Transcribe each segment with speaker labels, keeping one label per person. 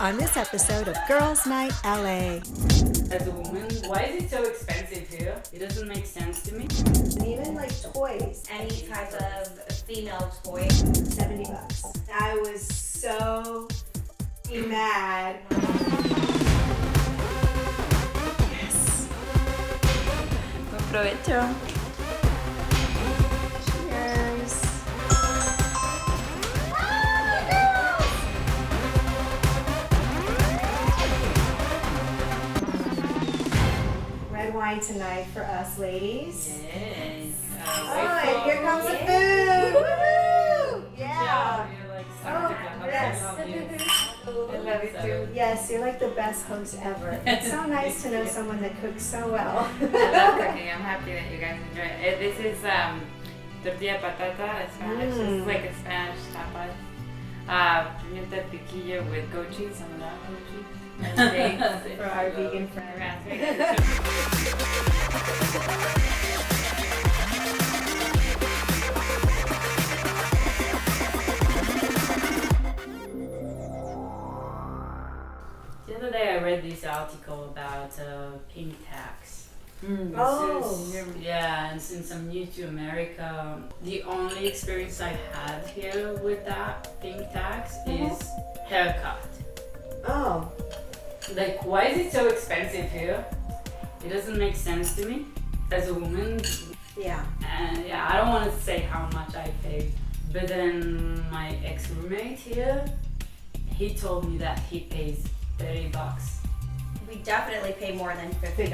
Speaker 1: on this episode of Girls Night LA.
Speaker 2: As a woman, why is it so expensive here? It doesn't make sense to me.
Speaker 1: And even like toys,
Speaker 3: Any type of female toy.
Speaker 1: $70. I was so mad. Yes.
Speaker 3: Buen provecho.
Speaker 1: Cheers. Red wine tonight for us ladies.
Speaker 2: Yes.
Speaker 1: Oh, and here comes the food. Woo! Yeah.
Speaker 2: You're like
Speaker 1: Oh, yes.
Speaker 2: I love you too.
Speaker 1: Yes, you're like the best host ever. It's so nice to know someone that cooks so well.
Speaker 4: I love cooking. I'm happy that you guys enjoy it. This is tortilla patata, Spanish. It's like a Spanish tapas. Pimienta piquillo with goat cheese. I'm not goat cheese. And eggs.
Speaker 1: For our vegan friends.
Speaker 2: The other day I read this article about pink tax.
Speaker 1: Oh.
Speaker 2: Yeah, and since I'm new to America, the only experience I had here with that pink tax is haircut.
Speaker 1: Oh.
Speaker 2: Like, why is it so expensive here? It doesn't make sense to me as a woman.
Speaker 1: Yeah.
Speaker 2: And yeah, I don't want to say how much I paid, but then my ex-roommate here, he told me that he pays $30.
Speaker 3: We definitely pay more than $50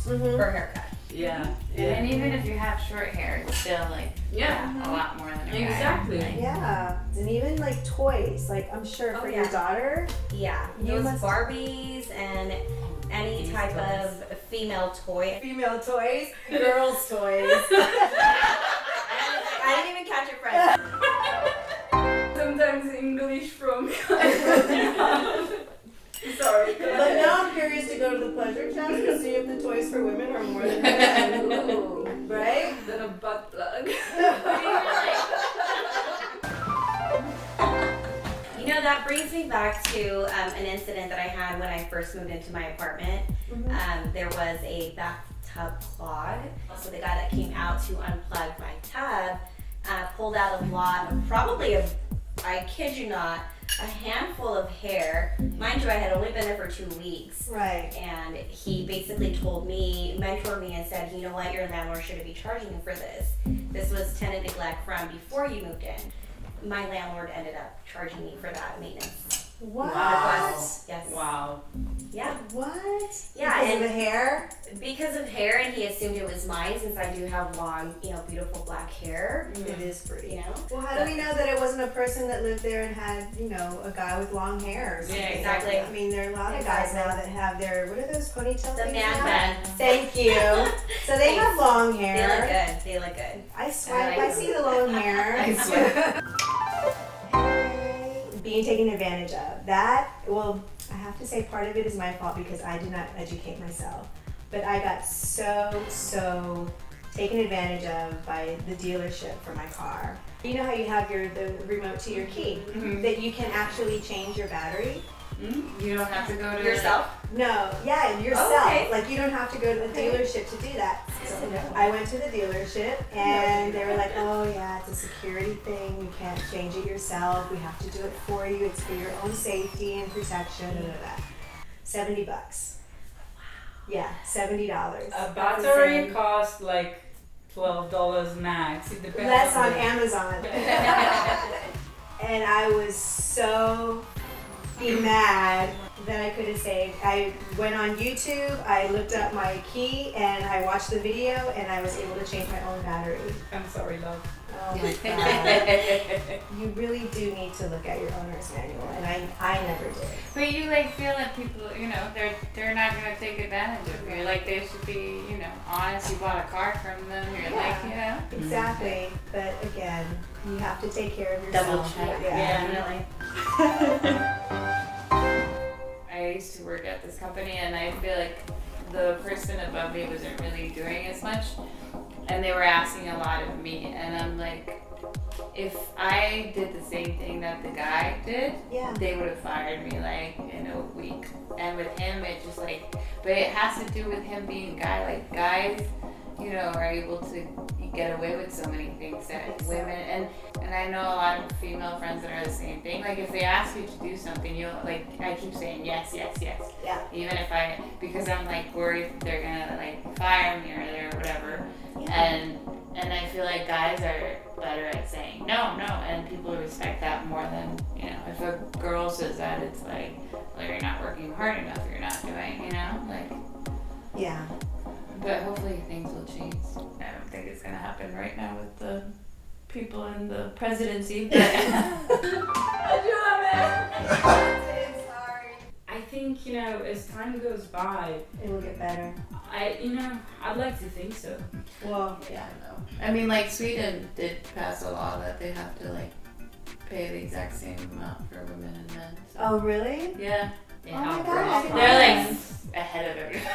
Speaker 1: Mhm.
Speaker 3: per haircut.
Speaker 2: Yeah.
Speaker 4: And even if you have short hair, it's still like
Speaker 2: Yeah.
Speaker 4: a lot more than a guy.
Speaker 2: Exactly.
Speaker 4: Like,
Speaker 1: Yeah. And even like toys. Like I'm sure
Speaker 3: Oh,
Speaker 1: for
Speaker 3: yeah.
Speaker 1: your daughter.
Speaker 3: Yeah,
Speaker 1: You
Speaker 3: those
Speaker 1: must-
Speaker 3: Barbies and any
Speaker 2: These
Speaker 3: type
Speaker 2: toys.
Speaker 3: of female toy.
Speaker 1: Female toys, girls toys.
Speaker 3: I didn't even catch it, Fred.
Speaker 2: Sometimes English from. Sorry.
Speaker 1: But now I'm curious to go to the pleasure chest to see if the toys for women are more than men. Ooh, right?
Speaker 2: Than a butt plug.
Speaker 3: You know, that brings me back to an incident that I had when I first moved into my apartment. There was a bathtub clog. So the guy that came out to unplug my tub pulled out a lot of I kid you not, a handful of hair. Mind you, I had only been there for 2 weeks.
Speaker 1: Right.
Speaker 3: And he basically mentored me and said, you know what, your landlord shouldn't be charging you for this. This was tenant neglect from before you moved in. My landlord ended up charging me for that maintenance.
Speaker 1: What?
Speaker 2: Wow.
Speaker 3: Yes.
Speaker 2: Wow.
Speaker 3: Yeah.
Speaker 1: What?
Speaker 3: Yeah,
Speaker 1: Because of
Speaker 3: and
Speaker 1: the hair?
Speaker 3: because of hair, and he assumed it was mine since I do have long, beautiful black hair.
Speaker 1: It is pretty.
Speaker 3: You know?
Speaker 1: Well, how do we know that it wasn't a person that lived there and had, a guy with long hair or something?
Speaker 2: Yeah,
Speaker 3: exactly.
Speaker 1: I mean, there are a lot of guys now that have their, what are those ponytail
Speaker 3: The
Speaker 1: things
Speaker 3: man
Speaker 1: now?
Speaker 3: bun.
Speaker 1: Thank you. So they have long
Speaker 3: They
Speaker 1: hair.
Speaker 3: look good. They look good.
Speaker 1: I swipe,
Speaker 3: I
Speaker 1: I
Speaker 3: like
Speaker 1: see the long hair.
Speaker 2: I swear.
Speaker 1: Being taken advantage of. That, well, I have to say part of it is my fault because I did not educate myself. But I got so taken advantage of by the dealership for my car. You know how you have the remote to your key? That you can actually change your battery?
Speaker 4: you don't have to go to
Speaker 3: Yourself?
Speaker 1: No, yeah, yourself.
Speaker 3: Oh, okay.
Speaker 1: Like you don't have to go to the dealership to do that. So
Speaker 3: to know.
Speaker 1: I went to the dealership and they were like, oh yeah, it's a security thing. You can't change it yourself. We have to do it for you. It's for your own safety and protection and all that. $70. Wow. Yeah, $70.
Speaker 2: A battery costs like $12 max. It depends.
Speaker 1: Less on
Speaker 2: the-
Speaker 1: Amazon. And I was so mad that I could have saved. I went on YouTube, I looked up my key, and I watched the video, and I was able to change my own battery.
Speaker 2: I'm sorry, love.
Speaker 1: Oh my god. You really do need to look at your owner's manual, and I never did.
Speaker 4: But you feel that people, they're not gonna take advantage of you. Like they should be, honest. You bought a car from them. You're
Speaker 1: Yeah. Exactly. But again, you have to take care of
Speaker 3: Double
Speaker 1: yourself.
Speaker 3: check.
Speaker 1: Yeah.
Speaker 3: Definitely.
Speaker 4: I used to work at this company, and I feel like the person above me wasn't really doing as much, and they were asking a lot of me, and I'm like, if I did the same thing that the guy did,
Speaker 1: Yeah.
Speaker 4: they would have fired me like in a week. And with him, it just like, but it has to do with him being a guy. Like guys, you know, are able to get away with so many things that women, and I know a lot of female friends that are the same thing. Like if they ask you to do something, you'll like, I keep saying yes, yes, yes.
Speaker 1: Yeah.
Speaker 4: Even if because I'm like worried they're gonna like fire me or they're whatever.
Speaker 1: Yeah.
Speaker 4: And I feel like guys are better at saying no, no, and people respect that more than, you know, if a girl says that, it's like, well, you're not working hard enough, you're not doing, you know, like.
Speaker 1: Yeah.
Speaker 4: But hopefully things will change. I don't think it's gonna happen right now with the people in the presidency. But
Speaker 2: I think, you know, as time goes by,
Speaker 1: It will get better.
Speaker 2: I'd like to think so.
Speaker 1: Well,
Speaker 4: yeah, I know. I mean, like Sweden did pass a law that they have to like pay the exact same amount for women and men. So.
Speaker 1: oh really?
Speaker 4: Yeah.
Speaker 1: Oh my God.
Speaker 4: They're like ahead of everyone.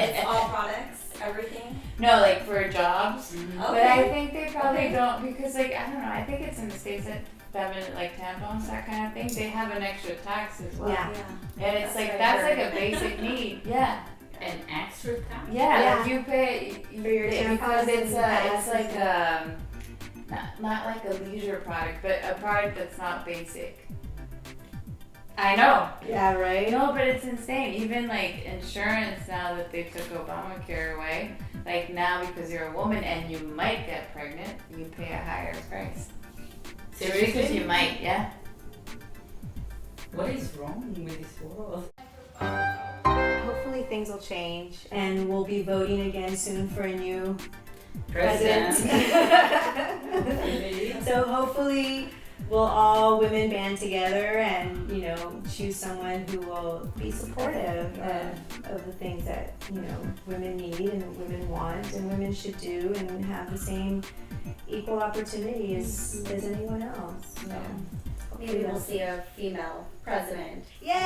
Speaker 3: It's all products, everything.
Speaker 4: No, like for jobs.
Speaker 2: Mm-hmm.
Speaker 4: But I think they probably don't because like I don't know. I think it's in the States that feminine like tampons, that kind of thing. They have an extra tax as well.
Speaker 1: Yeah.
Speaker 4: And it's like that's like a basic need. Yeah.
Speaker 2: An extra tax?
Speaker 4: Yeah.
Speaker 1: Yeah.
Speaker 4: Like you pay
Speaker 1: For your
Speaker 4: because
Speaker 1: tampons
Speaker 4: it's
Speaker 1: and
Speaker 4: like not like a leisure product, but a product that's not basic. I know.
Speaker 1: Yeah, right?
Speaker 4: No, but it's insane. Even like insurance now that they took Obamacare away, like now because you're a woman and you might get pregnant, you pay a higher price. Seriously? Because you might, yeah.
Speaker 2: What is wrong with this world?
Speaker 1: Hopefully things will change and we'll be voting again soon for a new
Speaker 2: President.
Speaker 1: So hopefully we'll all women band together and, you know, choose someone who will be supportive of the things that, you know, women need and women want and women should do and have the same equal opportunity as anyone else. So
Speaker 3: Maybe we'll see a female president.
Speaker 1: yeah,